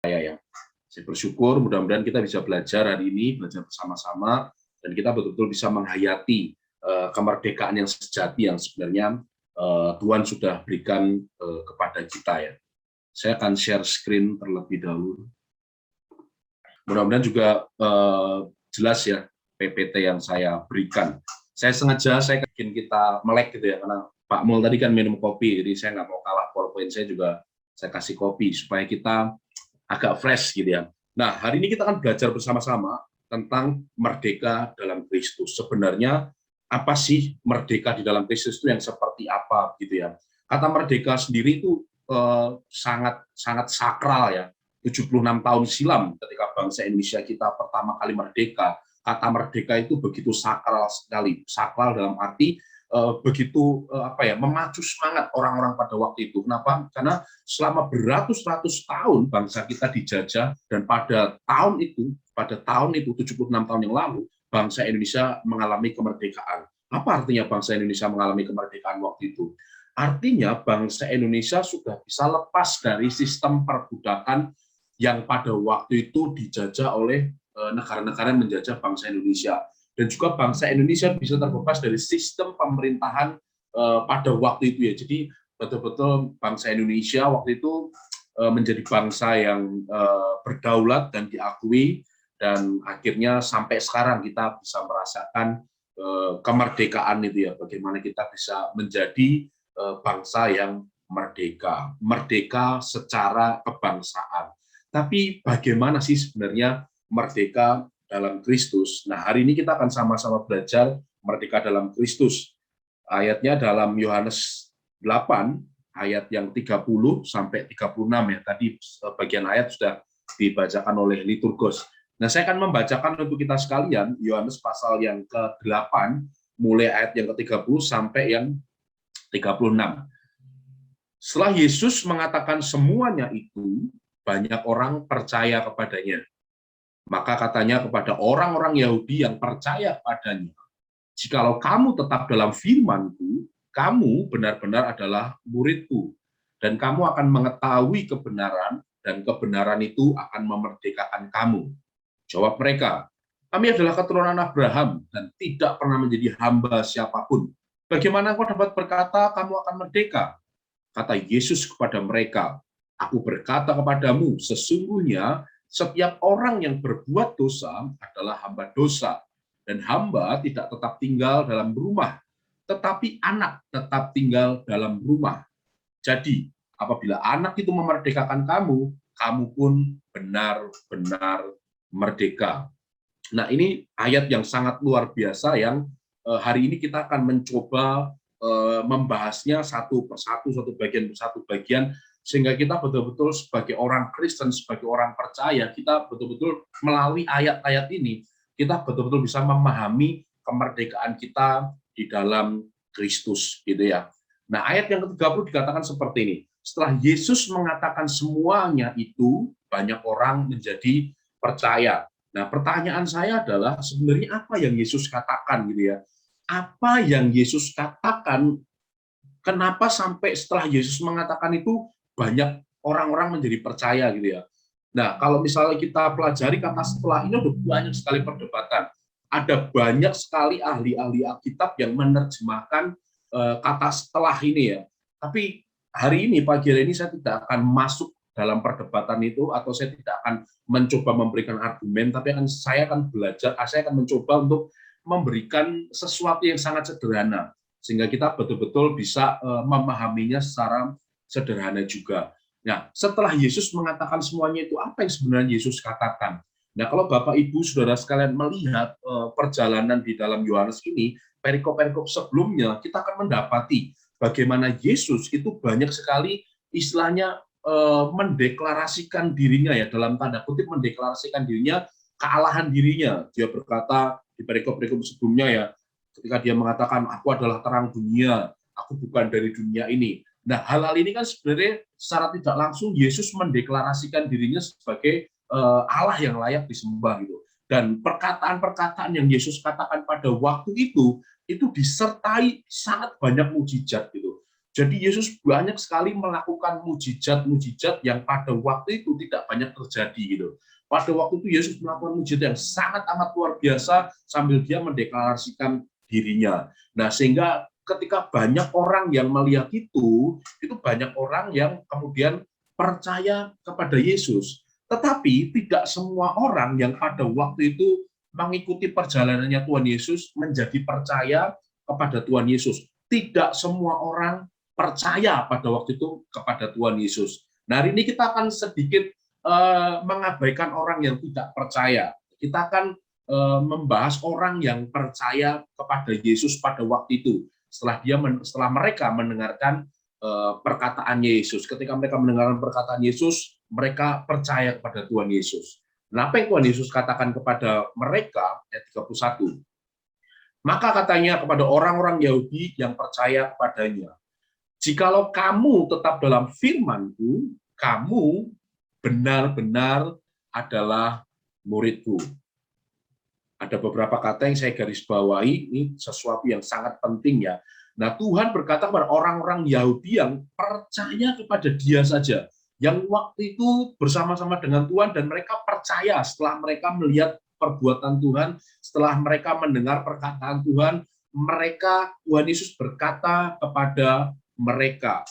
ya. Saya bersyukur mudah-mudahan kita bisa belajar hari ini, belajar bersama-sama, dan kita betul-betul bisa menghayati kemerdekaan yang sejati yang sebenarnya Tuhan sudah berikan kepada kita ya. Saya akan share screen terlebih dahulu. Mudah-mudahan juga jelas ya PPT yang saya berikan. Saya bikin kita melek gitu ya, karena Pak Mul tadi kan minum kopi, jadi saya nggak mau kalah PowerPoint saya juga saya kasih kopi supaya kita agak fresh gitu ya. Nah, hari ini kita akan belajar bersama-sama tentang merdeka dalam Kristus. Sebenarnya apa sih merdeka di dalam Kristus itu yang seperti apa gitu ya. Kata merdeka sendiri itu sangat sakral ya. 76 tahun silam ketika bangsa Indonesia kita pertama kali merdeka, kata merdeka itu begitu sakral sekali. Sakral dalam arti begitu memacu semangat orang-orang pada waktu itu. Kenapa? Karena selama beratus-ratus tahun bangsa kita dijajah, dan pada tahun itu 76 tahun yang lalu bangsa Indonesia mengalami kemerdekaan. Apa artinya bangsa Indonesia mengalami kemerdekaan waktu itu? Artinya bangsa Indonesia sudah bisa lepas dari sistem perbudakan yang pada waktu itu dijajah oleh negara-negara yang menjajah bangsa Indonesia. Dan juga bangsa Indonesia bisa terbebas dari sistem pemerintahan pada waktu itu ya. Jadi betul-betul bangsa Indonesia waktu itu menjadi bangsa yang berdaulat dan diakui, dan akhirnya sampai sekarang kita bisa merasakan kemerdekaan itu ya. Bagaimana kita bisa menjadi bangsa yang merdeka secara kebangsaan. Tapi bagaimana sih sebenarnya merdeka dalam Kristus? Nah, hari ini kita akan sama-sama belajar merdeka dalam Kristus. Ayatnya dalam Yohanes 8, ayat yang 30 sampai 36 ya. Tadi bagian ayat sudah dibacakan oleh liturgos. Nah, saya akan membacakan untuk kita sekalian Yohanes pasal yang ke-8, mulai ayat yang ke-30 sampai yang 36. Setelah Yesus mengatakan semuanya itu, banyak orang percaya kepadanya. Maka katanya kepada orang-orang Yahudi yang percaya padanya, jikalau kamu tetap dalam firman-Ku, kamu benar-benar adalah murid-Ku, dan kamu akan mengetahui kebenaran, dan kebenaran itu akan memerdekakan kamu. Jawab mereka, kami adalah keturunan Abraham dan tidak pernah menjadi hamba siapapun. Bagaimana engkau dapat berkata kamu akan merdeka? Kata Yesus kepada mereka, aku berkata kepadamu, sesungguhnya setiap orang yang berbuat dosa adalah hamba dosa, dan hamba tidak tetap tinggal dalam rumah, tetapi anak tetap tinggal dalam rumah. Jadi, apabila anak itu memerdekakan kamu, kamu pun benar-benar merdeka. Nah, ini ayat yang sangat luar biasa yang hari ini kita akan mencoba membahasnya satu persatu, satu bagian, sehingga kita betul-betul sebagai orang Kristen, sebagai orang percaya, kita betul-betul melalui ayat-ayat ini, kita betul-betul bisa memahami kemerdekaan kita di dalam Kristus, gitu ya. Nah, ayat yang ke-30 dikatakan seperti ini. Setelah Yesus mengatakan semuanya itu, banyak orang menjadi percaya. Nah, pertanyaan saya adalah sebenarnya apa yang Yesus katakan, gitu ya? Apa yang Yesus katakan? Kenapa sampai setelah Yesus mengatakan itu banyak orang-orang menjadi percaya, gitu ya? Nah, kalau misalnya kita pelajari kata setelah ini, ada banyak sekali perdebatan. Ada banyak sekali ahli-ahli Alkitab yang menerjemahkan kata setelah ini ya. Tapi hari ini, pagi hari ini, saya tidak akan masuk dalam perdebatan itu, atau saya tidak akan mencoba memberikan argumen, tapi saya akan belajar, saya akan mencoba untuk memberikan sesuatu yang sangat sederhana, sehingga kita betul-betul bisa memahaminya secara sederhana juga. Nah, setelah Yesus mengatakan semuanya itu, apa yang sebenarnya Yesus katakan? Nah, kalau Bapak Ibu Saudara sekalian melihat perjalanan di dalam Yohanes ini, perikop-perikop sebelumnya, kita akan mendapati bagaimana Yesus itu banyak sekali istilahnya mendeklarasikan dirinya ya, dalam tanda kutip mendeklarasikan dirinya, kealahan dirinya. Dia berkata di perikop-perikop sebelumnya ya, ketika dia mengatakan aku adalah terang dunia, aku bukan dari dunia ini. Nah, hal-hal ini kan sebenarnya secara tidak langsung Yesus mendeklarasikan dirinya sebagai Allah yang layak disembah gitu. Dan perkataan-perkataan yang Yesus katakan pada waktu itu disertai sangat banyak mukjizat gitu. Jadi Yesus banyak sekali melakukan mujizat-mujizat yang pada waktu itu tidak banyak terjadi gitu. Pada waktu itu Yesus melakukan mujizat yang sangat amat luar biasa sambil dia mendeklarasikan dirinya. Nah, sehingga ketika banyak orang yang melihat itu banyak orang yang kemudian percaya kepada Yesus. Tetapi tidak semua orang yang pada waktu itu mengikuti perjalanannya Tuhan Yesus menjadi percaya kepada Tuhan Yesus. Tidak semua orang percaya pada waktu itu kepada Tuhan Yesus. Nah, hari ini kita akan sedikit mengabaikan orang yang tidak percaya. Kita akan membahas orang yang percaya kepada Yesus pada waktu itu. Setelah mereka mendengarkan perkataannya Yesus. Ketika mereka mendengarkan perkataan Yesus, mereka percaya kepada Tuhan Yesus. Nah, apa yang Tuhan Yesus katakan kepada mereka, ayat 31. Maka katanya kepada orang-orang Yahudi yang percaya kepadanya, jikalau kamu tetap dalam firman-Ku, kamu benar-benar adalah murid-Ku. Ada beberapa kata yang saya garis bawahi, ini sesuatu yang sangat penting ya. Nah, Tuhan berkata kepada orang-orang Yahudi yang percaya kepada Dia saja, yang waktu itu bersama-sama dengan Tuhan dan mereka percaya setelah mereka melihat perbuatan Tuhan, setelah mereka mendengar perkataan Tuhan, Tuhan Yesus berkata kepada mereka.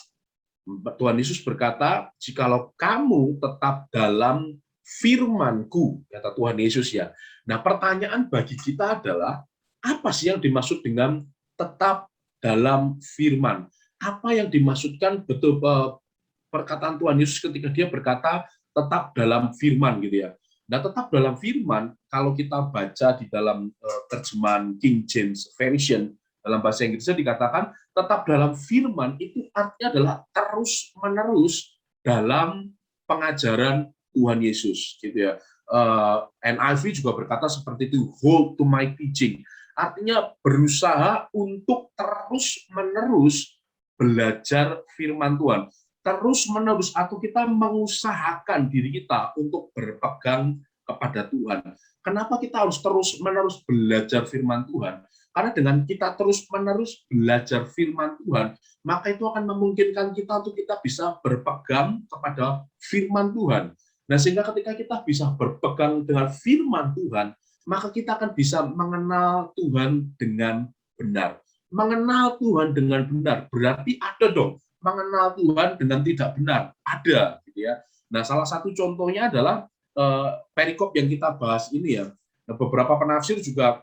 Tuhan Yesus berkata, jikalau kamu tetap dalam firman-Ku, kata Tuhan Yesus ya. Nah, pertanyaan bagi kita adalah, apa sih yang dimaksud dengan tetap dalam firman? Apa yang dimaksudkan betul perkataan Tuhan Yesus ketika dia berkata tetap dalam firman gitu ya. Nah, tetap dalam firman, kalau kita baca di dalam terjemahan King James Version, dalam bahasa Inggrisnya dikatakan tetap dalam firman itu artinya adalah terus-menerus dalam pengajaran Tuhan Yesus gitu ya. NIV juga berkata seperti itu, hold to my teaching. Artinya berusaha untuk terus-menerus belajar firman Tuhan. Terus-menerus atau kita mengusahakan diri kita untuk berpegang kepada Tuhan. Kenapa kita harus terus-menerus belajar firman Tuhan? Karena dengan kita terus-menerus belajar firman Tuhan, maka itu akan memungkinkan kita untuk kita bisa berpegang kepada firman Tuhan. Nah, sehingga ketika kita bisa berpegang dengan firman Tuhan, maka kita akan bisa mengenal Tuhan dengan benar. Mengenal Tuhan dengan benar, berarti ada dong mengenal Tuhan dengan tidak benar. Ada, gitu ya. Nah, salah satu contohnya adalah perikop yang kita bahas ini ya. Nah, beberapa penafsir juga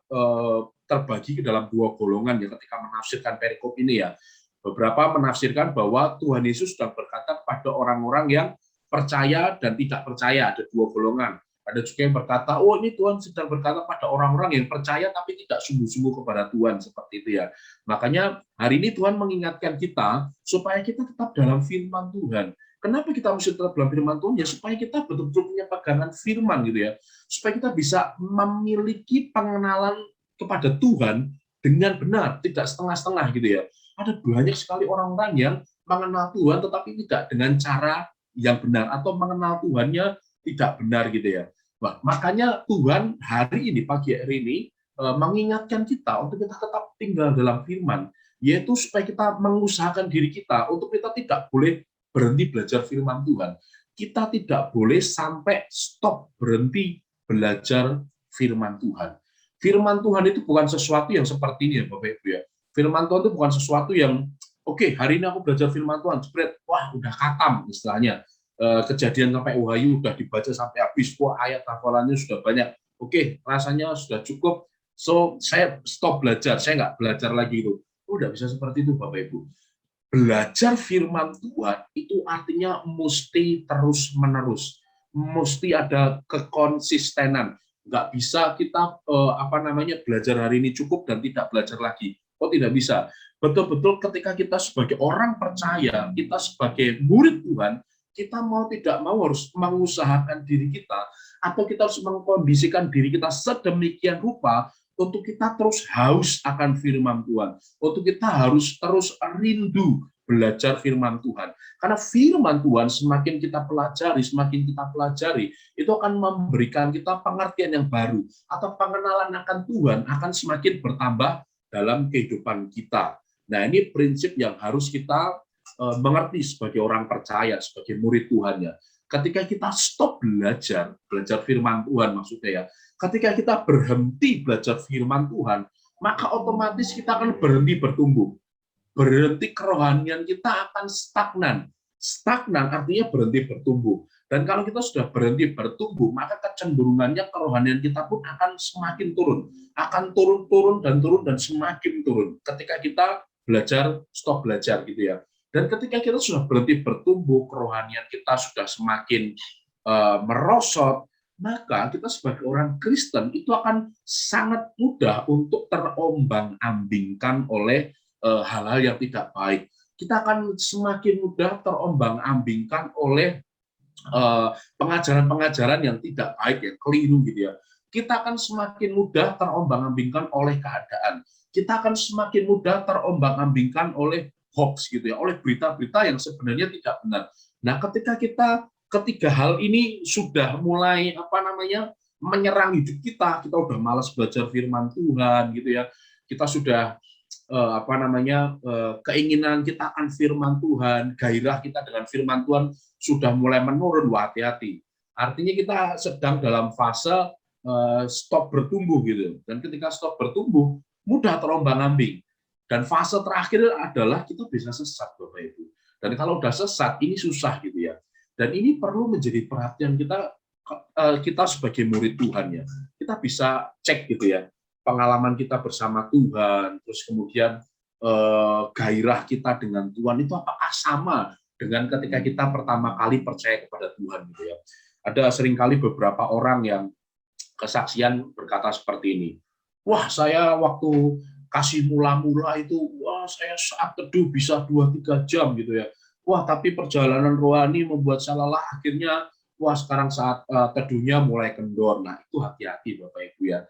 terbagi ke dalam dua golongan ya ketika menafsirkan perikop ini ya. Beberapa menafsirkan bahwa Tuhan Yesus sedang berkata kepada orang-orang yang percaya dan tidak percaya, ada dua golongan. Ada juga yang berkata, oh ini Tuhan sedang berkata pada orang-orang yang percaya tapi tidak sungguh-sungguh kepada Tuhan, seperti itu ya. Makanya hari ini Tuhan mengingatkan kita supaya kita tetap dalam firman Tuhan. Kenapa kita mesti tetap dalam firman Tuhan? Ya supaya kita betul-betul punya pegangan firman gitu ya. Supaya kita bisa memiliki pengenalan kepada Tuhan dengan benar, tidak setengah-setengah gitu ya. Ada banyak sekali orang-orang yang mengenal Tuhan tetapi tidak dengan cara yang benar atau mengenal Tuhannya tidak benar gitu ya. Wah, makanya Tuhan hari ini, pagi hari ini mengingatkan kita untuk kita tetap tinggal dalam firman, yaitu supaya kita mengusahakan diri kita untuk kita tidak boleh berhenti belajar firman Tuhan. Kita tidak boleh sampai stop berhenti belajar firman Tuhan. Firman Tuhan itu bukan sesuatu yang seperti ini ya Bapak Ibu ya. Firman Tuhan itu bukan sesuatu yang oke, hari ini aku belajar firman Tuhan, spread, wah udah khatam istilahnya. Kejadian sampai Wahyu udah dibaca sampai habis, wah ayat hafalannya sudah banyak. Oke, rasanya sudah cukup. So, saya stop belajar, saya nggak belajar lagi itu. Udah bisa seperti itu Bapak Ibu. Belajar firman Tuhan itu artinya mesti terus-menerus. Mesti ada kekonsistenan. Nggak bisa kita belajar hari ini cukup dan tidak belajar lagi. Oh, tidak bisa. Betul-betul ketika kita sebagai orang percaya, kita sebagai murid Tuhan, kita mau tidak mau harus mengusahakan diri kita atau kita harus mengkondisikan diri kita sedemikian rupa untuk kita terus haus akan firman Tuhan, untuk kita harus terus rindu belajar firman Tuhan. Karena firman Tuhan semakin kita pelajari, itu akan memberikan kita pengertian yang baru atau pengenalan akan Tuhan akan semakin bertambah dalam kehidupan kita. Nah, ini prinsip yang harus kita mengerti sebagai orang percaya, sebagai murid Tuhan ya. Ketika kita stop belajar firman Tuhan maksudnya ya, ketika kita berhenti belajar firman Tuhan, maka otomatis kita akan berhenti bertumbuh. Berhenti kerohanian kita akan stagnan. Stagnan artinya berhenti bertumbuh. Dan kalau kita sudah berhenti bertumbuh, maka kecenderungannya kerohanian kita pun akan semakin turun. Akan turun dan semakin turun. Ketika kita stop belajar gitu ya. Dan ketika kita sudah berhenti bertumbuh, kerohanian kita sudah semakin merosot, maka kita sebagai orang Kristen itu akan sangat mudah untuk terombang-ambingkan oleh hal-hal yang tidak baik. Kita akan semakin mudah terombang-ambingkan oleh pengajaran-pengajaran yang tidak baik, yang keliru gitu ya. Kita akan semakin mudah terombang-ambingkan oleh keadaan. Kita akan semakin mudah terombang-ambingkan oleh hoax gitu ya, oleh berita-berita yang sebenarnya tidak benar. Nah, ketika ketiga hal ini sudah mulai menyerang hidup kita udah malas belajar firman Tuhan gitu ya. Kita sudah keinginan kita akan firman Tuhan, gairah kita dengan firman Tuhan sudah mulai menurun. Wah, hati-hati. Artinya kita sedang dalam fase stop bertumbuh gitu. Dan ketika stop bertumbuh, mudah terombang-ambing. Dan fase terakhir adalah kita bisa sesat, Bapak Ibu. Dan kalau udah sesat, ini susah gitu ya. Dan ini perlu menjadi perhatian kita sebagai murid Tuhan ya. Kita bisa cek gitu ya, pengalaman kita bersama Tuhan, terus kemudian gairah kita dengan Tuhan itu apakah sama dengan ketika kita pertama kali percaya kepada Tuhan gitu ya. Ada seringkali beberapa orang yang kesaksian berkata seperti ini. Wah, saya waktu kasih mula-mula itu, wah saya saat teduh bisa 2-3 jam gitu ya. Wah, tapi perjalanan rohani membuat saya lelah, akhirnya wah sekarang saat teduhnya mulai kendor. Nah, itu hati-hati Bapak Ibu ya.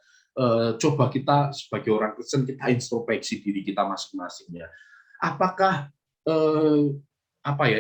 Coba kita sebagai orang Kristen kita introspeksi diri kita masing-masing ya. Apakah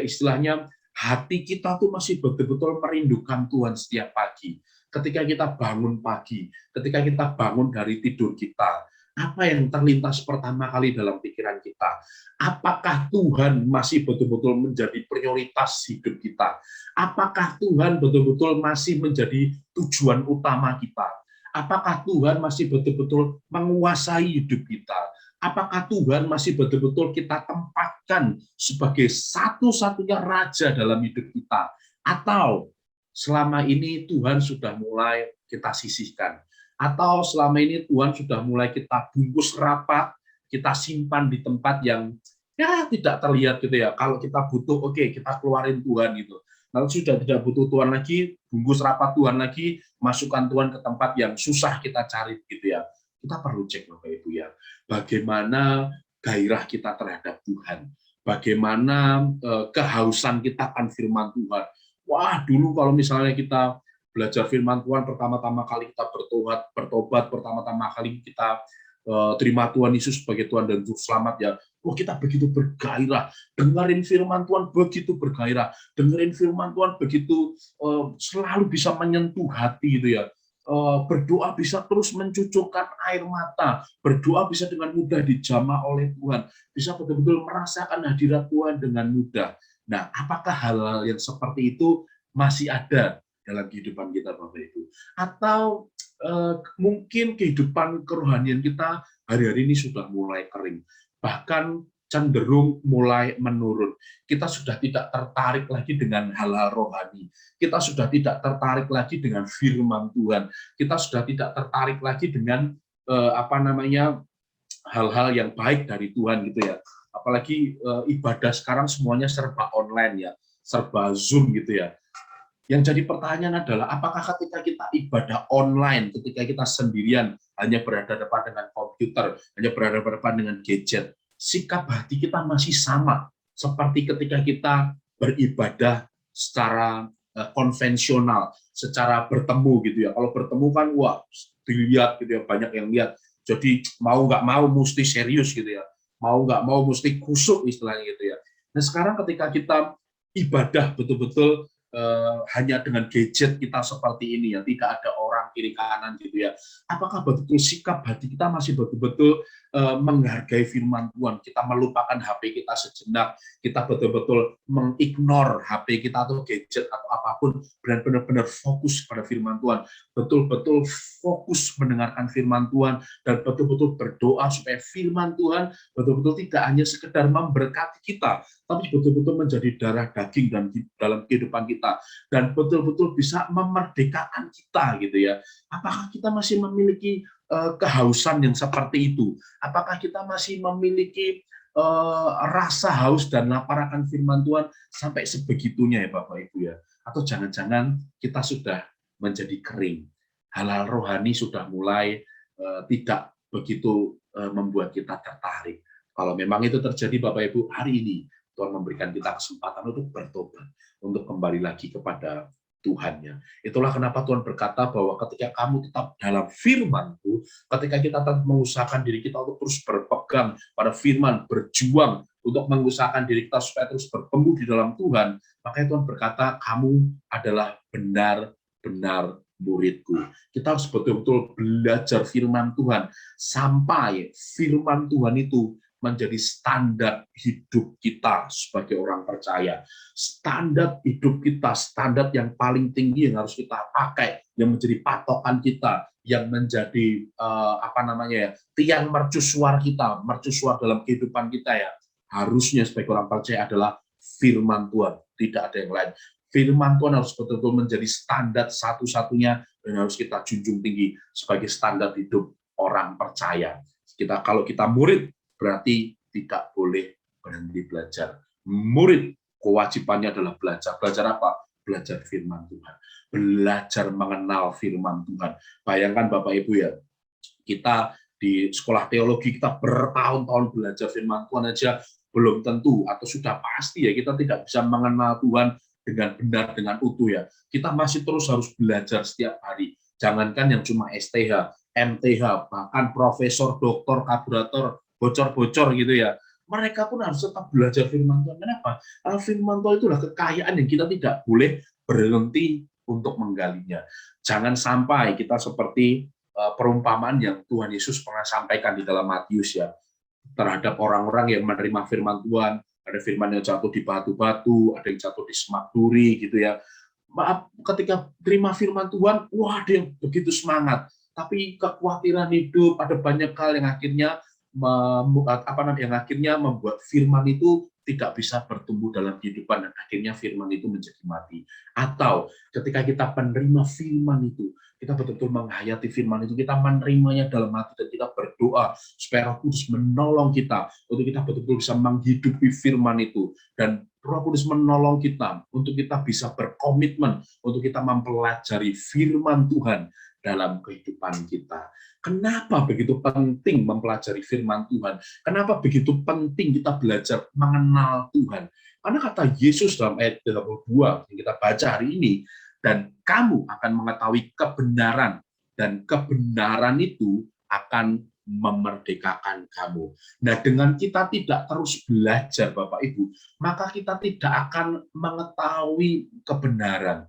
istilahnya hati kita tuh masih betul-betul merindukan Tuhan setiap pagi. Ketika kita bangun pagi, ketika kita bangun dari tidur kita, apa yang terlintas pertama kali dalam pikiran kita? Apakah Tuhan masih betul-betul menjadi prioritas hidup kita? Apakah Tuhan betul-betul masih menjadi tujuan utama kita? Apakah Tuhan masih betul-betul menguasai hidup kita? Apakah Tuhan masih betul-betul kita tempatkan sebagai satu-satunya raja dalam hidup kita? Atau selama ini Tuhan sudah mulai kita sisihkan? Atau selama ini Tuhan sudah mulai kita bungkus rapat, kita simpan di tempat yang ya tidak terlihat gitu ya. Kalau kita butuh, oke, kita keluarin Tuhan gitu. Kalau sudah tidak butuh Tuhan lagi, bungkus rapat Tuhan lagi, masukkan Tuhan ke tempat yang susah kita cari gitu ya. Kita perlu cek Bapak Ibu ya. Bagaimana gairah kita terhadap Tuhan. Bagaimana kehausan kita akan firman Tuhan. Wah, dulu kalau misalnya kita belajar firman Tuhan, pertama-tama kali kita bertobat, pertama-tama kali kita terima Tuhan Yesus sebagai Tuhan dan Juru Selamat ya. Oh, kita begitu bergairah, dengerin firman Tuhan begitu bergairah, dengerin firman Tuhan begitu selalu bisa menyentuh hati gitu ya. Berdoa bisa terus mencucurkan air mata, berdoa bisa dengan mudah dijamah oleh Tuhan, bisa betul-betul merasakan hadirat Tuhan dengan mudah. Nah, apakah hal-hal yang seperti itu masih ada dalam kehidupan kita, Bapak Ibu? Atau mungkin kehidupan kerohanian kita hari-hari ini sudah mulai kering, bahkan cenderung mulai menurun. Kita sudah tidak tertarik lagi dengan hal-hal rohani. Kita sudah tidak tertarik lagi dengan firman Tuhan. Kita sudah tidak tertarik lagi dengan hal-hal yang baik dari Tuhan gitu ya. Apalagi ibadah sekarang semuanya serba online ya, serba Zoom gitu ya. Yang jadi pertanyaan adalah, apakah ketika kita ibadah online, ketika kita sendirian, hanya berhadapan dengan komputer, hanya berhadapan dengan gadget, sikap hati kita masih sama seperti ketika kita beribadah secara konvensional, secara bertemu gitu ya. Kalau bertemu kan, wah, dilihat gitu ya, banyak yang lihat. Jadi mau nggak mau mesti serius gitu ya. Mau nggak mau mesti kusuk istilahnya gitu ya. Nah sekarang ketika kita ibadah betul-betul hanya dengan gadget kita seperti ini ya, tidak ada orang kiri kanan gitu ya. Apakah betul sikap hati kita masih betul-betul menghargai firman Tuhan, kita melupakan HP kita sejenak, kita betul-betul mengignore HP kita atau gadget atau apapun, dan benar-benar fokus pada firman Tuhan, betul-betul fokus mendengarkan firman Tuhan, dan betul-betul berdoa supaya firman Tuhan betul-betul tidak hanya sekedar memberkati kita, tapi betul-betul menjadi darah daging dan dalam kehidupan kita, dan betul-betul bisa memerdekakan kita gitu ya. Apakah kita masih memiliki kehausan yang seperti itu? Apakah kita masih memiliki rasa haus dan lapar akan firman Tuhan sampai sebegitunya ya Bapak Ibu ya? Atau jangan-jangan kita sudah menjadi kering, hal-hal rohani sudah mulai tidak begitu membuat kita tertarik. Kalau memang itu terjadi Bapak Ibu, hari ini Tuhan memberikan kita kesempatan untuk bertobat, untuk kembali lagi kepada Tuhannya. Itulah kenapa Tuhan berkata bahwa ketika kamu tetap dalam firman-Ku, ketika kita tetap mengusahakan diri kita untuk terus berpegang pada firman, berjuang untuk mengusahakan diri kita supaya terus bertumbuh di dalam Tuhan, maka Tuhan berkata, kamu adalah benar-benar murid-Ku. Kita harus betul-betul belajar firman Tuhan, sampai firman Tuhan itu menjadi standar hidup kita sebagai orang percaya. Standar hidup kita, standar yang paling tinggi yang harus kita pakai, yang menjadi patokan kita, yang menjadi tiang mercusuar kita, mercusuar dalam kehidupan kita ya. Harusnya sebagai orang percaya adalah firman Tuhan, tidak ada yang lain. Firman Tuhan harus betul-betul menjadi standar satu-satunya dan harus kita junjung tinggi sebagai standar hidup orang percaya. Kalau kita murid, berarti tidak boleh berhenti belajar. Murid kewajibannya adalah belajar. Belajar apa? Belajar firman Tuhan. Belajar mengenal firman Tuhan. Bayangkan Bapak Ibu ya, kita di sekolah teologi kita bertahun-tahun belajar firman Tuhan aja belum tentu atau sudah pasti ya kita tidak bisa mengenal Tuhan dengan benar, dengan utuh ya. Kita masih terus harus belajar setiap hari. Jangankan yang cuma STH, MTH, bahkan profesor, doktor, karburator, bocor-bocor gitu ya. Mereka pun harus tetap belajar firman Tuhan. Kenapa? Karena firman Tuhan itulah kekayaan yang kita tidak boleh berhenti untuk menggalinya. Jangan sampai kita seperti perumpamaan yang Tuhan Yesus pernah sampaikan di dalam Matius ya, terhadap orang-orang yang menerima firman Tuhan. Ada firman yang jatuh di batu-batu, ada yang jatuh di semak duri gitu ya. Maaf, ketika terima firman Tuhan, wah ada yang begitu semangat. Tapi kekhawatiran hidup, ada banyak hal yang akhirnya membuat firman itu tidak bisa bertumbuh dalam kehidupan dan akhirnya firman itu menjadi mati. Atau ketika kita penerima firman itu, kita betul-betul menghayati firman itu, kita menerimanya dalam hati dan kita berdoa supaya Roh Kudus menolong kita untuk kita betul-betul bisa menghidupi firman itu, dan Roh Kudus menolong kita untuk kita bisa berkomitmen untuk kita mempelajari firman Tuhan dalam kehidupan kita. Kenapa begitu penting mempelajari firman Tuhan? Kenapa begitu penting kita belajar mengenal Tuhan? Karena kata Yesus dalam ayat 32 yang kita baca hari ini, dan kamu akan mengetahui kebenaran, dan kebenaran itu akan memerdekakan kamu. Nah, dengan kita tidak terus belajar, Bapak Ibu, maka kita tidak akan mengetahui kebenaran.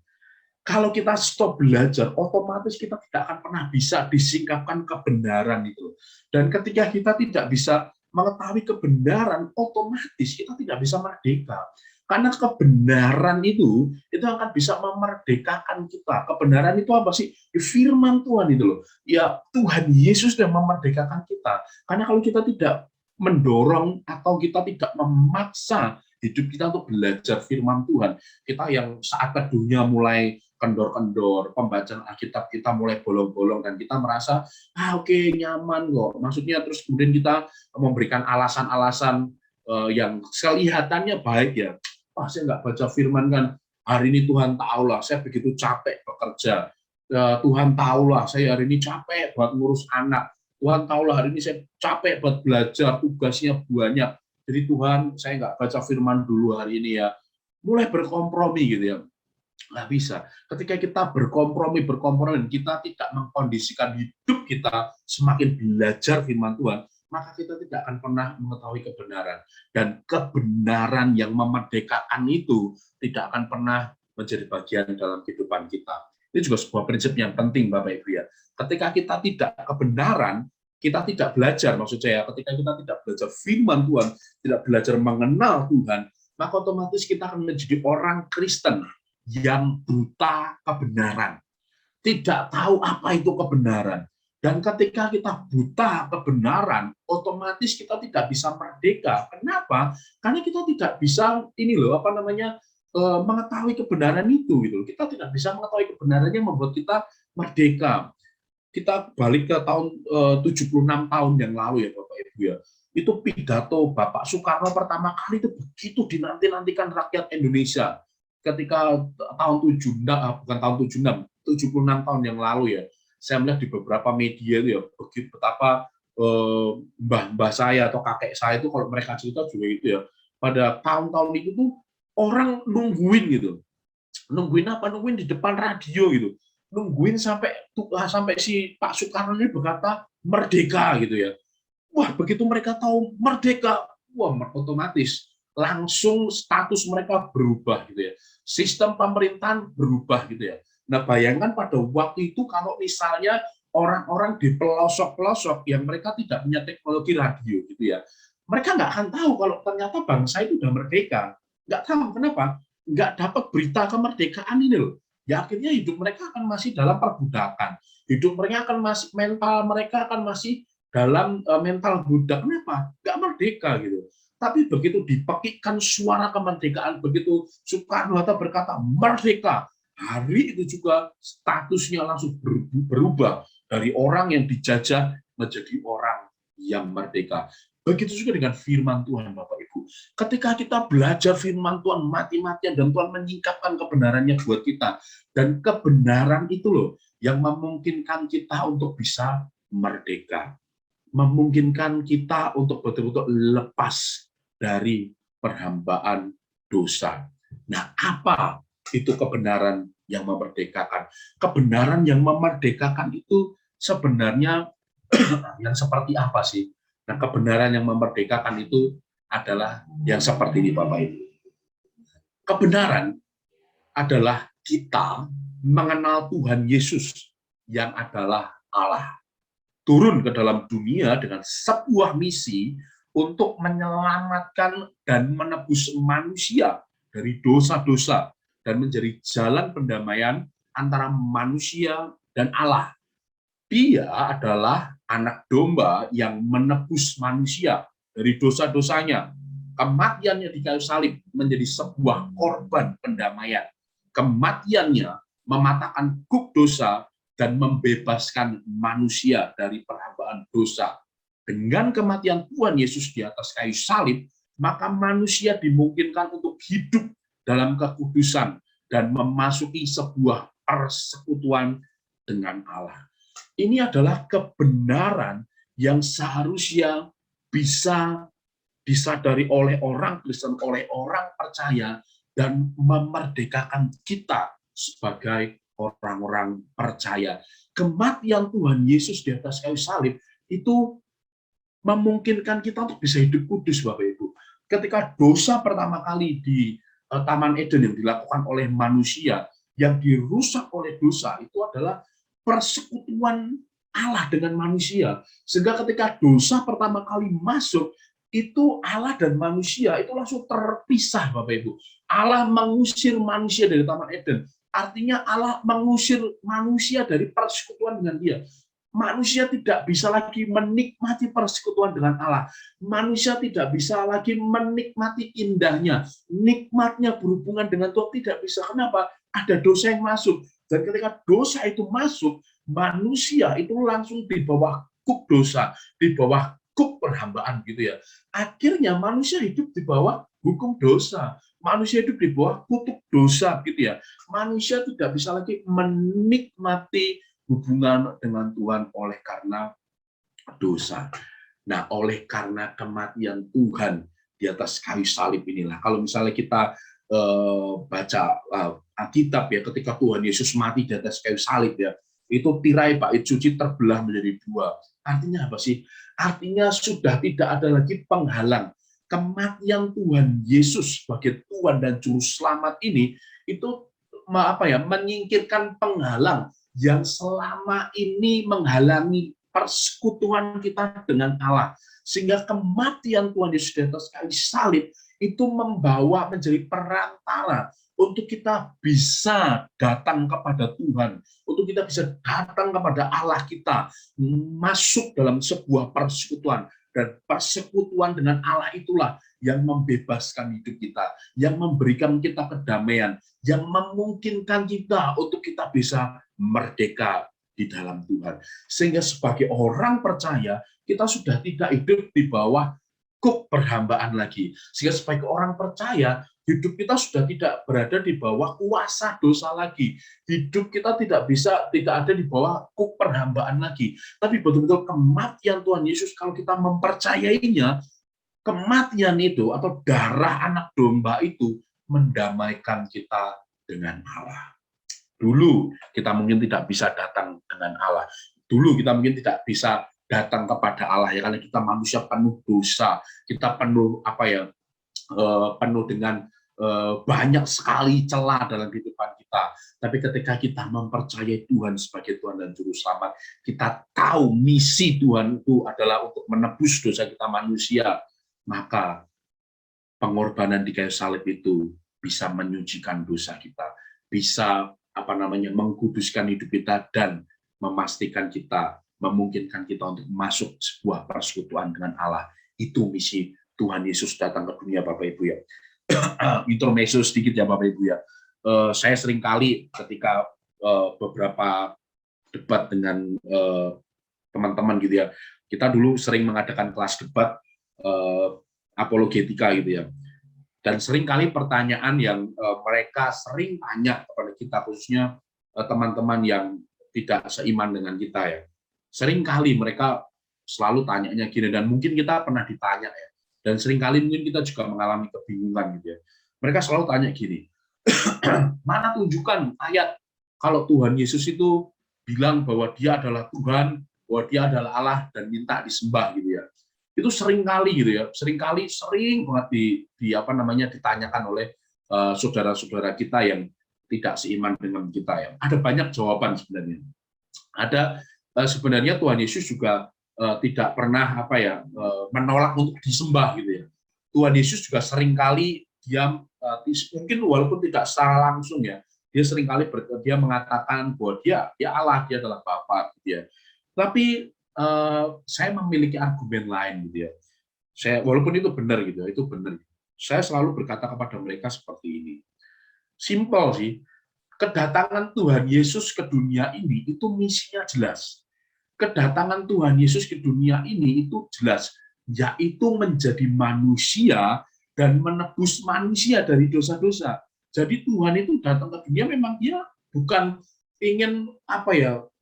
Kalau kita stop belajar, otomatis kita tidak akan pernah bisa disingkapkan kebenaran itu. Dan ketika kita tidak bisa mengetahui kebenaran, otomatis kita tidak bisa merdeka. Karena kebenaran itu akan bisa memerdekakan kita. Kebenaran itu apa sih? Firman Tuhan itu loh. Ya, Tuhan Yesus yang memerdekakan kita. Karena kalau kita tidak mendorong atau kita tidak memaksa hidup kita untuk belajar firman Tuhan, kita yang saat teduhnya mulai kendor-kendor, pembacaan Alkitab kita mulai bolong-bolong, dan kita merasa, oke, nyaman kok. Maksudnya terus kemudian kita memberikan alasan-alasan yang kelihatannya baik ya. Saya nggak baca firman kan, hari ini Tuhan tahulah, saya begitu capek bekerja. Tuhan tahulah, saya hari ini capek buat ngurus anak. Tuhan tahulah, hari ini saya capek buat belajar, tugasnya banyak. Jadi Tuhan, saya nggak baca firman dulu hari ini ya. Mulai berkompromi gitu ya. Nggak bisa. Ketika kita berkompromi dan kita tidak mengkondisikan hidup kita semakin belajar firman Tuhan, maka kita tidak akan pernah mengetahui kebenaran. Dan kebenaran yang memerdekakan itu tidak akan pernah menjadi bagian dalam kehidupan kita. Ini juga sebuah prinsip yang penting, Bapak Ibu ya. Ketika kita tidak kebenaran, kita tidak belajar, maksud saya, ketika kita tidak belajar firman Tuhan, tidak belajar mengenal Tuhan, maka otomatis kita akan menjadi orang Kristen yang buta kebenaran, tidak tahu apa itu kebenaran. Dan ketika kita buta kebenaran, otomatis kita tidak bisa merdeka. Kenapa? Karena kita tidak bisa mengetahui kebenaran itu gitu. Kita tidak bisa mengetahui kebenaran yang membuat kita merdeka. Kita balik ke tahun 76 tahun yang lalu ya Bapak Ibu ya. Itu pidato Bapak Soekarno pertama kali itu begitu dinanti-nantikan rakyat Indonesia. Ketika tahun 76 tahun yang lalu ya. Saya melihat di beberapa media itu ya begitu betapa mbah-mbah saya atau kakek saya itu kalau mereka cerita juga itu ya. Pada tahun-tahun itu tuh orang nungguin gitu. Nungguin apa? Nungguin di depan radio gitu. Nungguin sampai si Pak Soekarno ini berkata merdeka gitu ya. Wah, begitu mereka tahu merdeka, wah otomatis langsung status mereka berubah gitu ya. Sistem pemerintahan berubah gitu ya. Nah, bayangkan pada waktu itu kalau misalnya orang-orang di pelosok-pelosok yang mereka tidak punya teknologi radio gitu ya. Mereka nggak akan tahu kalau ternyata bangsa itu sudah merdeka. Nggak tahu kenapa. Nggak dapat berita kemerdekaan ini loh. Ya akhirnya hidup mereka akan masih dalam perbudakan. Hidup mereka akan masih, mental mereka akan masih dalam mental budak. Kenapa? Nggak merdeka gitu. Tapi begitu dipekikkan suara kemerdekaan, begitu Soekarno-Hatta berkata merdeka, hari itu juga statusnya langsung berubah dari orang yang dijajah menjadi orang yang merdeka. Begitu juga dengan firman Tuhan, Bapak Ibu. Ketika kita belajar firman Tuhan mati-matian dan Tuhan menyingkapkan kebenarannya buat kita, dan kebenaran itu loh yang memungkinkan kita untuk bisa merdeka, memungkinkan kita untuk betul-betul lepas dari perhambaan dosa. Nah, apa itu kebenaran yang memerdekakan? Kebenaran yang memerdekakan itu sebenarnya yang seperti apa sih? Nah, kebenaran yang memerdekakan itu adalah yang seperti ini, Bapak Ibu. Kebenaran adalah kita mengenal Tuhan Yesus yang adalah Allah. Turun ke dalam dunia dengan sebuah misi untuk menyelamatkan dan menebus manusia dari dosa-dosa dan menjadi jalan pendamaian antara manusia dan Allah. Dia adalah anak domba yang menebus manusia dari dosa-dosanya. Kematiannya di kayu salib menjadi sebuah korban pendamaian. Kematiannya mematahkan kuk dosa dan membebaskan manusia dari perhambaan dosa. Dengan kematian Tuhan Yesus di atas kayu salib, maka manusia dimungkinkan untuk hidup dalam kekudusan dan memasuki sebuah persekutuan dengan Allah. Ini adalah kebenaran yang seharusnya bisa disadari oleh orang Kristen, oleh orang percaya, dan memerdekakan kita sebagai orang-orang percaya. Kematian Tuhan Yesus di atas kayu salib itu memungkinkan kita untuk bisa hidup kudus, Bapak Ibu. Ketika dosa pertama kali di Taman Eden yang dilakukan oleh manusia, yang dirusak oleh dosa itu adalah persekutuan Allah dengan manusia. Sehingga ketika dosa pertama kali masuk, itu Allah dan manusia itu langsung terpisah, Bapak Ibu. Allah mengusir manusia dari Taman Eden. Artinya Allah mengusir manusia dari persekutuan dengan Dia. Manusia tidak bisa lagi menikmati persekutuan dengan Allah. Manusia tidak bisa lagi menikmati indahnya. Nikmatnya berhubungan dengan Tuhan tidak bisa. Kenapa? Ada dosa yang masuk. Dan ketika dosa itu masuk, manusia itu langsung di bawah kuk dosa, di bawah kuk perhambaan gitu ya. Akhirnya manusia hidup di bawah hukum dosa. Manusia hidup di bawah kutuk dosa gitu ya. Manusia tidak bisa lagi menikmati hubungan dengan Tuhan oleh karena dosa. Nah, oleh karena kematian Tuhan di atas kayu salib inilah, kalau misalnya kita baca Alkitab ya, ketika Tuhan Yesus mati di atas kayu salib ya, itu tirai bait suci terbelah menjadi dua. Artinya apa sih? Artinya sudah tidak ada lagi penghalang. Kematian Tuhan Yesus sebagai Tuhan dan Juru Selamat ini itu menyingkirkan penghalang yang selama ini menghalangi persekutuan kita dengan Allah. Sehingga kematian Tuhan Yesus di atas kayu salib itu membawa menjadi perantara untuk kita bisa datang kepada Tuhan, untuk kita bisa datang kepada Allah kita, masuk dalam sebuah persekutuan. Dan persekutuan dengan Allah itulah yang membebaskan hidup kita, yang memberikan kita kedamaian, yang memungkinkan kita untuk kita bisa merdeka di dalam Tuhan. Sehingga sebagai orang percaya, kita sudah tidak hidup di bawah kuk perhambaan lagi. Sehingga sebagai orang percaya, hidup kita sudah tidak berada di bawah kuasa dosa lagi. Hidup kita tidak ada di bawah kuk perhambaan lagi. Tapi betul-betul kematian Tuhan Yesus, kalau kita mempercayainya, kematian itu atau darah anak domba itu mendamaikan kita dengan Allah. Dulu kita mungkin tidak bisa datang dengan Allah. Dulu kita mungkin tidak bisa datang kepada Allah ya, karena kita manusia penuh dosa, kita penuh penuh dengan banyak sekali celah dalam kehidupan kita. Tapi ketika kita mempercayai Tuhan sebagai Tuhan dan Juru Selamat, kita tahu misi Tuhan itu adalah untuk menebus dosa kita manusia, maka pengorbanan di kayu salib itu bisa menyucikan dosa kita, bisa mengkuduskan hidup kita dan memastikan kita, memungkinkan kita untuk masuk sebuah persekutuan dengan Allah. Itu misi Tuhan Yesus datang ke dunia, Bapak Ibu ya. Intermezzo sedikit ya Bapak Ibu ya. Saya seringkali ketika beberapa debat dengan teman-teman gitu ya, kita dulu sering mengadakan kelas debat apologetika gitu ya. Dan seringkali pertanyaan yang mereka sering tanya kepada kita, khususnya teman-teman yang tidak seiman dengan kita ya. Seringkali mereka selalu tanyanya gini, dan mungkin kita pernah ditanya ya, dan seringkali mungkin kita juga mengalami kebingungan gitu ya. Mereka selalu tanya gini, mana tunjukkan ayat kalau Tuhan Yesus itu bilang bahwa dia adalah Tuhan, bahwa dia adalah Allah dan minta disembah gitu ya. Itu seringkali gitu ya, sering banget ditanyakan oleh saudara-saudara kita yang tidak seiman dengan kita ya. Ada banyak jawaban sebenarnya. Sebenarnya Tuhan Yesus juga tidak pernah menolak untuk disembah gitu ya. Tuhan Yesus juga seringkali dia mungkin walaupun tidak secara langsung ya, dia seringkali dia mengatakan bahwa dia Allah, dia adalah Bapa gitu ya. Tapi saya memiliki argumen lain gitu ya. Walaupun itu benar gitu, itu benar. Saya selalu berkata kepada mereka seperti ini. Simpel sih. Kedatangan Tuhan Yesus ke dunia ini itu misinya jelas. Kedatangan Tuhan Yesus ke dunia ini itu jelas, yaitu menjadi manusia dan menebus manusia dari dosa-dosa. Jadi Tuhan itu datang ke dunia memang dia bukan ingin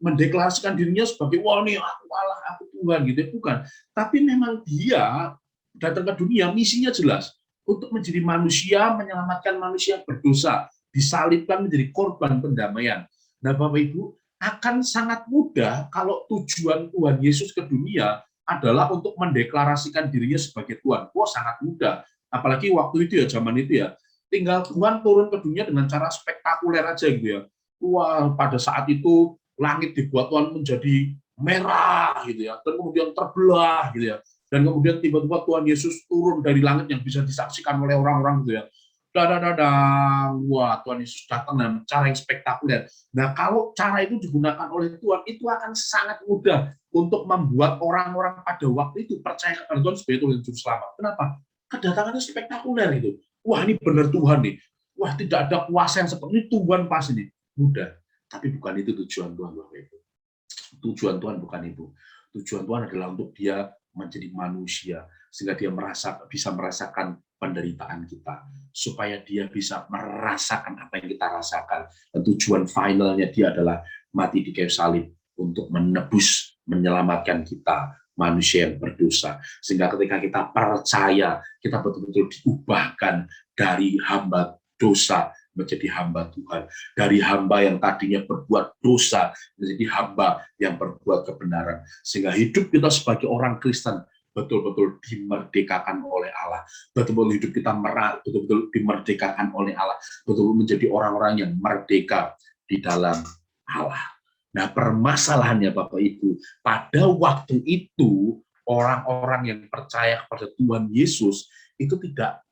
mendeklarasikan dirinya sebagai wah nih aku Allah, aku Tuhan gitu, bukan. Tapi memang dia datang ke dunia misinya jelas, untuk menjadi manusia, menyelamatkan manusia berdosa, disalibkan menjadi korban pendamaian. Nah, Bapak Ibu, akan sangat mudah kalau tujuan Tuhan Yesus ke dunia adalah untuk mendeklarasikan dirinya sebagai Tuhan. Wah, sangat mudah. Apalagi waktu itu ya, zaman itu ya. Tinggal Tuhan turun ke dunia dengan cara spektakuler aja gitu ya. Wah, pada saat itu langit dibuat Tuhan menjadi merah gitu ya, dan kemudian terbelah gitu ya. Dan kemudian tiba-tiba Tuhan Yesus turun dari langit yang bisa disaksikan oleh orang-orang gitu ya. Wah, Tuhan Yesus datang dengan cara yang spektakuler. Nah, kalau cara itu digunakan oleh Tuhan, itu akan sangat mudah untuk membuat orang-orang pada waktu itu percaya kepada Tuhan sebagai Tuhan Juru Selamat. Kenapa? Kedatangannya spektakuler itu. Wah, ini benar Tuhan nih. Wah, tidak ada kuasa yang seperti ini, Tuhan pasti nih. Mudah. Tapi bukan itu tujuan Tuhan, Bapak Ibu. Tujuan Tuhan bukan itu. Tujuan Tuhan adalah untuk dia menjadi manusia, sehingga dia bisa merasakan penderitaan kita, supaya dia bisa merasakan apa yang kita rasakan. Dan tujuan finalnya dia adalah mati di kayu salib untuk menebus, menyelamatkan kita, manusia yang berdosa. Sehingga ketika kita percaya, kita betul-betul diubahkan dari hamba dosa menjadi hamba Tuhan. Dari hamba yang tadinya berbuat dosa menjadi hamba yang berbuat kebenaran. Sehingga hidup kita sebagai orang Kristen betul-betul dimerdekakan oleh Allah, betul-betul hidup kita betul-betul dimerdekakan oleh Allah, betul-betul menjadi orang-orang yang merdeka di dalam Allah. Nah, permasalahannya Bapak Ibu, pada waktu itu orang-orang yang percaya kepada Tuhan Yesus itu tidak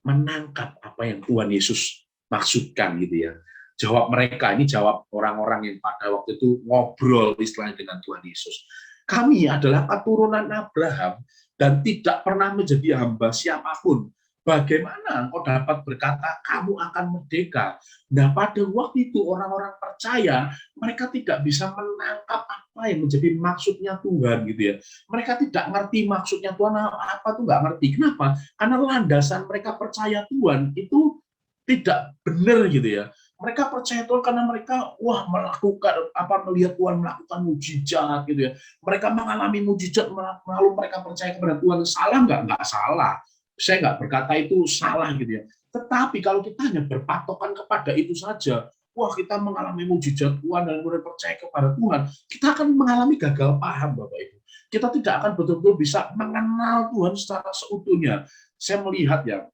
menangkap apa yang Tuhan Yesus maksudkan gitu ya. Jawab mereka, ini jawab orang-orang yang pada waktu itu ngobrol istilahnya dengan Tuhan Yesus. Kami adalah keturunan Abraham dan tidak pernah menjadi hamba siapapun. Bagaimana engkau dapat berkata kamu akan merdeka? Nah, pada waktu itu orang-orang percaya mereka tidak bisa menangkap apa yang menjadi maksudnya Tuhan gitu ya. Mereka tidak ngerti maksudnya Tuhan apa tuh, nggak ngerti. Kenapa? Karena landasan mereka percaya Tuhan itu tidak benar gitu ya. Mereka percaya Tuhan karena mereka melakukan melihat Tuhan melakukan mujizat gitu ya. Mereka mengalami mujizat lalu mereka percaya kepada Tuhan. Salah nggak? Nggak salah. Saya nggak berkata itu salah gitu ya. Tetapi kalau kita hanya berpatokan kepada itu saja, kita mengalami mujizat Tuhan dan kemudian percaya kepada Tuhan, kita akan mengalami gagal paham Bapak Ibu. Kita tidak akan betul-betul bisa mengenal Tuhan secara seutuhnya. Saya melihat ya,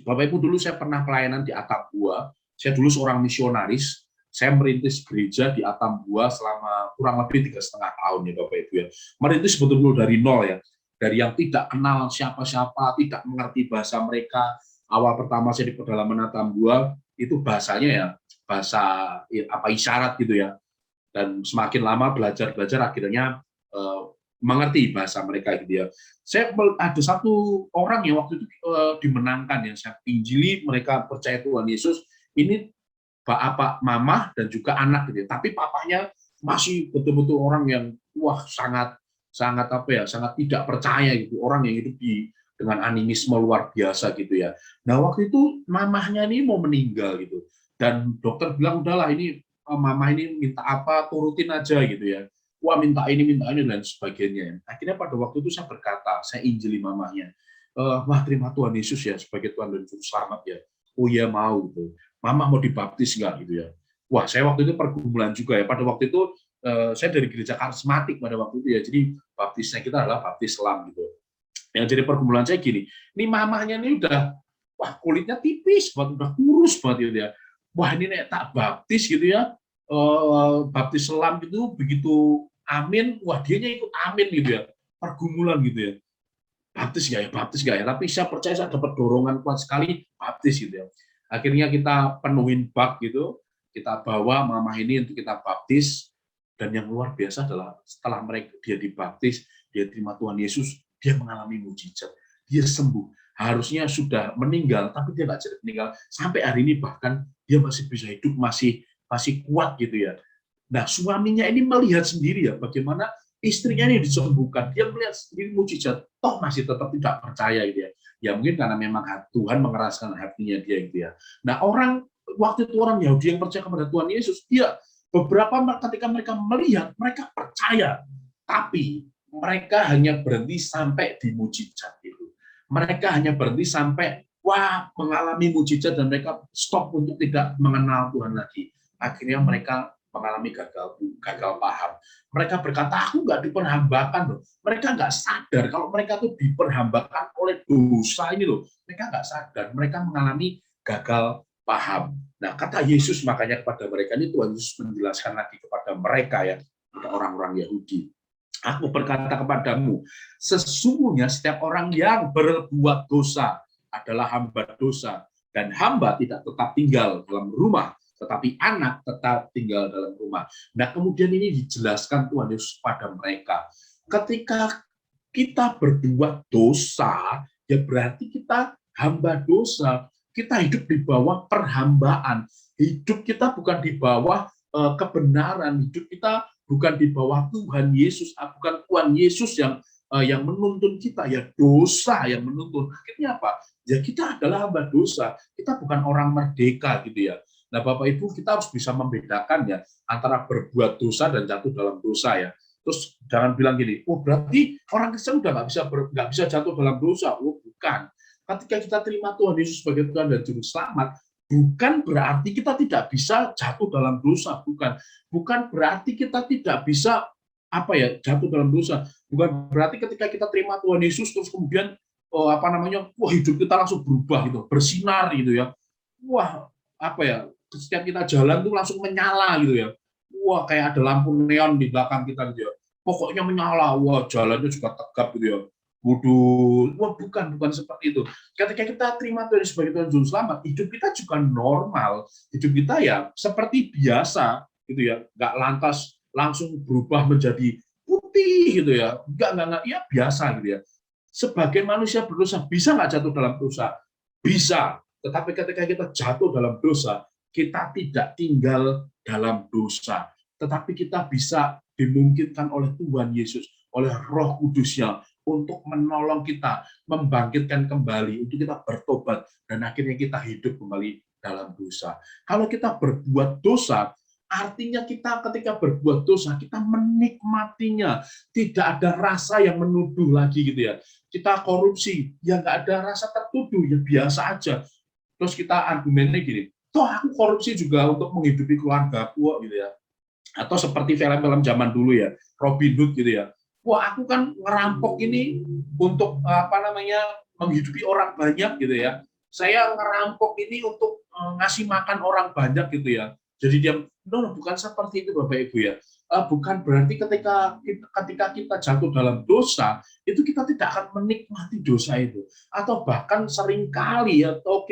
Bapak Ibu, dulu saya pernah pelayanan di Atambua. Saya dulu seorang misionaris. Saya merintis gereja di Atambua selama kurang lebih 3,5 tahun ya Bapak Ibu ya. Merintis betul-betul dari nol ya. Dari yang tidak kenal siapa-siapa, tidak mengerti bahasa mereka. Awal pertama saya di pedalaman Atambua, itu bahasanya ya bahasa isyarat gitu ya. Dan semakin lama belajar akhirnya mengerti bahasa mereka gitu ya. Saya ada satu orang yang waktu itu dimenangkan yang saya injili, mereka percaya Tuhan Yesus. Ini mama dan juga anak gitu ya. Tapi papanya masih betul-betul orang yang sangat sangat tidak percaya gitu, orang yang hidup dengan animisme luar biasa gitu ya. Nah, waktu itu mamahnya ini mau meninggal gitu. Dan dokter bilang udahlah ini mama ini minta apa turutin aja gitu ya. Minta ini dan sebagainya. Akhirnya pada waktu itu saya berkata, saya injili mamanya. Terima Tuhan Yesus ya sebagai Tuhan dan Juru Selamat ya. Oh iya mau gitu. Mama mau dibaptis nggak gitu ya. Saya waktu itu pergumulan juga ya. Pada waktu itu saya dari gereja karismatik pada waktu itu ya. Jadi baptisnya kita adalah baptis selam gitu. Yang jadi pergumulan saya gini, ini mamanya ini udah kulitnya tipis banget, udah kurus banget gitu ya. Ini nek tak baptis gitu ya. Baptis selam gitu begitu amin, dianya ikut amin gitu ya. Pergumulan gitu ya. Baptis gak ya, tapi saya percaya saya dapat dorongan kuat sekali baptis gitu ya. Akhirnya kita penuhin bak gitu, kita bawa mamah ini untuk kita baptis, dan yang luar biasa adalah setelah dia dibaptis, dia terima Tuhan Yesus, dia mengalami mujizat, dia sembuh. Harusnya sudah meninggal, tapi dia nggak jadi meninggal. Sampai hari ini bahkan dia masih bisa hidup, masih kuat gitu ya. Nah, suaminya ini melihat sendiri ya bagaimana istrinya ini disembuhkan. Dia melihat sendiri mujizat, toh masih tetap tidak percaya gitu ya. Ya mungkin karena memang Tuhan mengeraskan hatinya dia gitu ya. Nah, waktu itu orang Yahudi yang percaya kepada Tuhan Yesus, dia beberapa ketika mereka melihat, mereka percaya, tapi mereka hanya berhenti sampai di mujizat itu. Mereka hanya berhenti sampai mengalami mujizat dan mereka stop untuk tidak mengenal Tuhan lagi. Akhirnya mereka mengalami gagal paham. Mereka berkata, aku nggak diperhambakan loh. Mereka nggak sadar kalau mereka tuh diperhambakan oleh dosa ini loh. Mereka nggak sadar. Mereka mengalami gagal paham. Nah, kata Yesus makanya kepada mereka ini, Tuhan Yesus menjelaskan lagi kepada mereka ya, kepada orang-orang Yahudi. Aku berkata kepadamu, sesungguhnya setiap orang yang berbuat dosa adalah hamba dosa, dan hamba tidak tetap tinggal dalam rumah, tetapi anak tetap tinggal dalam rumah. Nah, kemudian ini dijelaskan Tuhan Yesus pada mereka. Ketika kita berbuat dosa, ya berarti kita hamba dosa. Kita hidup di bawah perhambaan. Hidup kita bukan di bawah kebenaran. Hidup kita bukan di bawah Tuhan Yesus. Bukan Tuhan Yesus yang menuntun kita, ya dosa yang menuntun. Akhirnya apa? Ya kita adalah hamba dosa. Kita bukan orang merdeka gitu ya. Nah, Bapak Ibu, kita harus bisa membedakan ya antara berbuat dosa dan jatuh dalam dosa ya. Terus jangan bilang gini, berarti orang Kristen udah nggak bisa jatuh dalam dosa. Bukan. Ketika kita terima Tuhan Yesus sebagai Tuhan dan Juru Selamat, bukan berarti kita tidak bisa jatuh dalam dosa, bukan berarti kita tidak bisa jatuh dalam dosa. Bukan berarti ketika kita terima Tuhan Yesus terus kemudian wah hidup kita langsung berubah gitu, bersinar gitu ya. Wah, setiap kita jalan tuh langsung menyala gitu ya. Wah, kayak ada lampu neon di belakang kita gitu ya. Pokoknya menyala, wah jalannya juga tegap gitu ya. Waduh, wah bukan seperti itu. Ketika kita terima Tuhan sebagai Tuhan Juru Selamat, hidup kita juga normal. Hidup kita ya seperti biasa gitu ya. Nggak lantas langsung berubah menjadi putih gitu ya. Nggak, ya biasa gitu ya. Sebagai manusia berdosa, bisa nggak jatuh dalam dosa? Bisa. Tetapi ketika kita jatuh dalam dosa, kita tidak tinggal dalam dosa. Tetapi kita bisa dimungkinkan oleh Tuhan Yesus, oleh Roh Kudus-Nya, untuk menolong kita, membangkitkan kembali, untuk kita bertobat, dan akhirnya kita hidup kembali dalam dosa. Kalau kita berbuat dosa, artinya kita ketika berbuat dosa, kita menikmatinya. Tidak ada rasa yang menuduh lagi gitu ya. Kita korupsi, ya nggak ada rasa tertuduh, ya biasa aja. Terus kita argumennya gini, toh aku korupsi juga untuk menghidupi keluarga aku gitu ya. Atau seperti film-film zaman dulu ya, Robin Hood gitu ya. Wah, aku kan ngerampok ini untuk menghidupi orang banyak gitu ya. Saya ngerampok ini untuk ngasih makan orang banyak gitu ya. Jadi dia, bukan seperti itu Bapak Ibu ya. Bukan berarti ketika kita jatuh dalam dosa, itu kita tidak akan menikmati dosa itu. Atau bahkan seringkali atau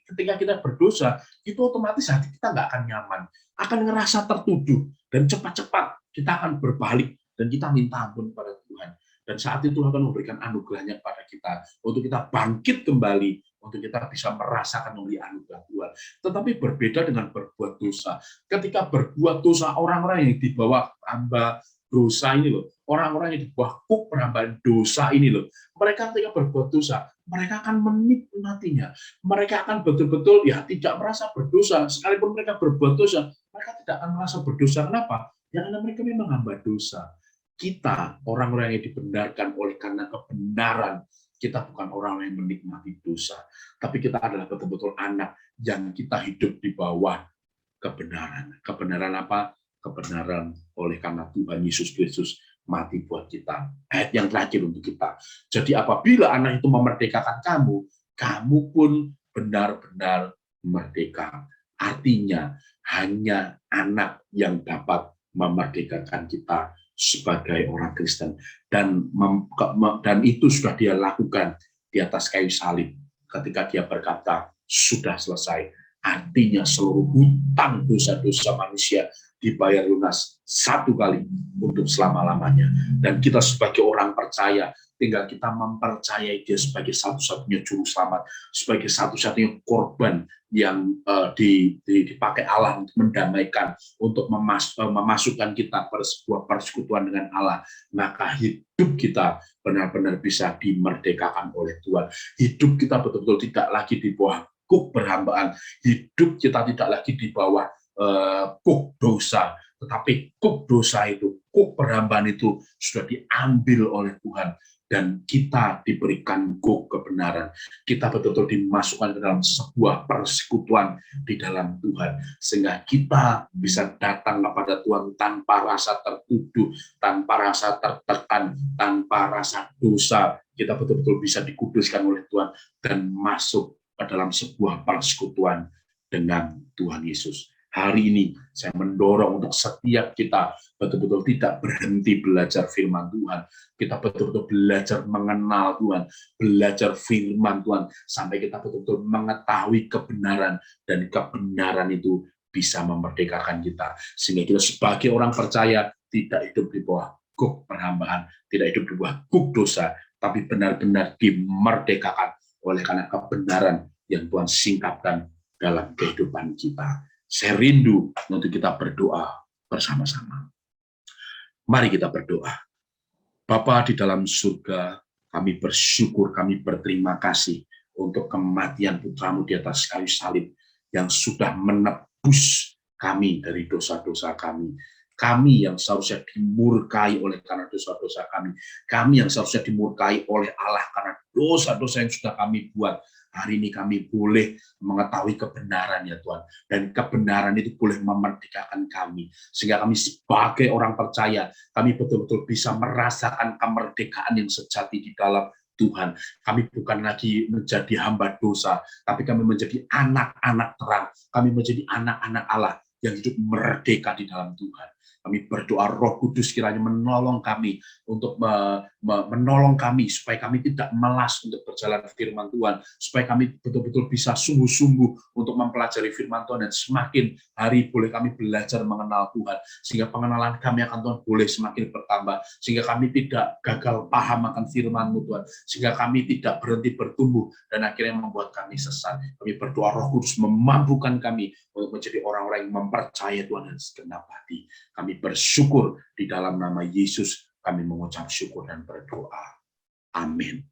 ketika kita berdosa, itu otomatis hati kita nggak akan nyaman, akan ngerasa tertuduh, dan cepat-cepat kita akan berbalik dan kita minta ampun kepada Tuhan. Dan saat itu Tuhan akan memberikan anugerahnya kepada kita untuk kita bangkit kembali, untuk kita bisa merasakan oleh anugerah Tuhan. Tetapi berbeda dengan berbuat dosa. Ketika berbuat dosa, orang-orang yang di bawah hamba dosa ini loh, orang-orang yang di bawah kuk perhambaan dosa ini loh, mereka ketika berbuat dosa, mereka akan menikmatinya. Mereka akan betul-betul ya tidak merasa berdosa. Sekalipun mereka berbuat dosa, mereka tidak akan merasa berdosa. Kenapa? Ya karena mereka memang hamba dosa. Kita, orang-orang yang dibenarkan oleh karena kebenaran, kita bukan orang yang menikmati dosa, tapi kita adalah betul-betul anak yang kita hidup di bawah kebenaran. Kebenaran apa? Kebenaran oleh karena Tuhan Yesus Kristus mati buat kita. Ayat yang terakhir untuk kita. Jadi apabila anak itu memerdekakan kamu, kamu pun benar-benar merdeka. Artinya hanya anak yang dapat memerdekakan kita sebagai orang Kristen, dan itu sudah dia lakukan di atas kayu salib ketika dia berkata sudah selesai. Artinya seluruh hutang dosa-dosa manusia dibayar lunas satu kali untuk selama-lamanya. Dan kita sebagai orang percaya, tinggal kita mempercayai dia sebagai satu-satunya juru selamat, sebagai satu-satunya korban yang dipakai Allah untuk mendamaikan, untuk memasukkan kita pada sebuah persekutuan dengan Allah. Maka hidup kita benar-benar bisa dimerdekakan oleh Tuhan. Hidup kita betul-betul tidak lagi di bawah kuk perhambaan. Hidup kita tidak lagi di bawah kuk dosa, tetapi kuk dosa itu, kuk perhambaan itu sudah diambil oleh Tuhan, dan kita diberikan kuk kebenaran. Kita betul-betul dimasukkan ke dalam sebuah persekutuan di dalam Tuhan, sehingga kita bisa datang kepada Tuhan tanpa rasa tertuduh, tanpa rasa tertekan, tanpa rasa dosa. Kita betul-betul bisa dikuduskan oleh Tuhan dan masuk ke dalam sebuah persekutuan dengan Tuhan Yesus. Hari ini saya mendorong untuk setiap kita betul-betul tidak berhenti belajar firman Tuhan. Kita betul-betul belajar mengenal Tuhan, belajar firman Tuhan, sampai kita betul-betul mengetahui kebenaran, dan kebenaran itu bisa memerdekakan kita. Sehingga kita sebagai orang percaya tidak hidup di bawah kuk perhambaan, tidak hidup di bawah kuk dosa, tapi benar-benar dimerdekakan oleh karena kebenaran yang Tuhan singkapkan dalam kehidupan kita. Saya rindu untuk kita berdoa bersama-sama. Mari kita berdoa. Bapa di dalam surga, kami bersyukur, kami berterima kasih untuk kematian putramu di atas kayu salib yang sudah menebus kami dari dosa-dosa kami. Kami yang seharusnya dimurkai oleh karena dosa-dosa kami. Kami yang seharusnya dimurkai oleh Allah karena dosa-dosa yang sudah kami buat. hari ini kami boleh mengetahui kebenaran ya Tuhan. Dan kebenaran itu boleh memerdekakan kami. Sehingga kami sebagai orang percaya, kami betul-betul bisa merasakan kemerdekaan yang sejati di dalam Tuhan. Kami bukan lagi menjadi hamba dosa, tapi kami menjadi anak-anak terang. Kami menjadi anak-anak Allah yang hidup merdeka di dalam Tuhan. Kami berdoa Roh Kudus kiranya menolong kami untuk menolong kami supaya kami tidak malas untuk berjalan firman Tuhan, supaya kami betul-betul bisa sungguh-sungguh untuk mempelajari firman Tuhan, dan semakin hari boleh kami belajar mengenal Tuhan, sehingga pengenalan kami akan Tuhan boleh semakin bertambah, sehingga kami tidak gagal paham akan firman-Mu Tuhan, sehingga kami tidak berhenti bertumbuh dan akhirnya membuat kami sesat. Kami berdoa Roh Kudus memampukan kami untuk menjadi orang-orang yang mempercayai Tuhan dan segenap hati. Kami bersyukur di dalam nama Yesus, kami mengucap syukur dan berdoa. Amin.